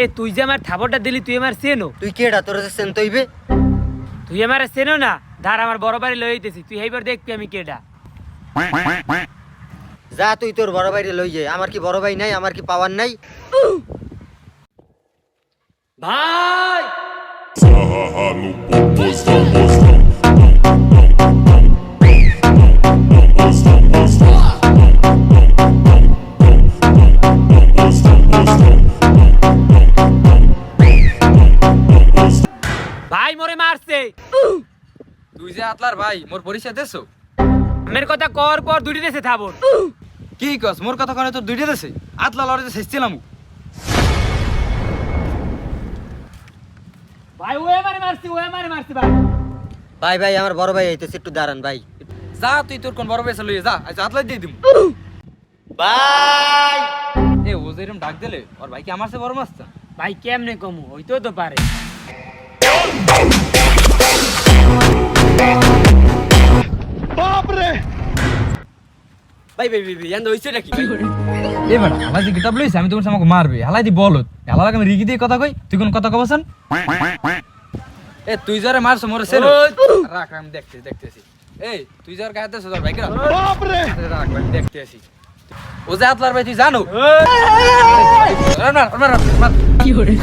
এ তুই যে আমার থাবরটা দিলি তুই আমার চেনো? তুই কেডা তোর চেন তৈবে? তুই আমার চেনো না? ধার আমার বড় বাড়ি লই আইতেছি, তুই এইবার দেখবি আমি কেডা। যা তুই তোর বড় ভাইরে লই যায়। আমার কি বড় ভাই নাই? আমার কি পাওয়ার নাই? ভাই Sarra no popozão, mostão. ভাই মোরে মারছে। তুই যে আতলার ভাই মোর পরিচয় দেছো? আমের কথা কর পর দুটি দেশে থাবর। কি কস মোর কথা কনে তোর দুইটা দেছে? আতলা লড়ে শেষছিলাম। ভাই ও আমারে মারছে, ও আমারে মারছে ভাই। ভাই ভাই আমার বড় ভাই আইতেছে, একটু দাঁড়ান ভাই। যা তুই তোর কোন বড় বেসা লইয়ে যা, আজ আতলা দিয়ে দিম। ভাই এ ও যেরকম ডাক দিলে ওর ভাই কি আমার চেয়ে বড় মাস্টার? ভাই কেমনে কমু, হইতো তো পারে। ভাই ভাই ভাই এন্ড হইছে নাকি ভাই? এ বেটা হালাই যে কিতাব লইছে আমি তোমার আমাকে মারবে। হালাই দি বলত। হালাই লাগে আমি রিগি দিয়ে কথা কই, তুই কোন কথা কবছন? এ তুই যারে মারছ মোরে সেল। রাখ আমি দেখতেছি। এই তুই যার গায়ে দেছ তোর ভাই কেন? বাপ রে! রাখ আমি দেখতেছি। ও যে আতলার ভাই তুই জানো? মার মার মার। কি করে?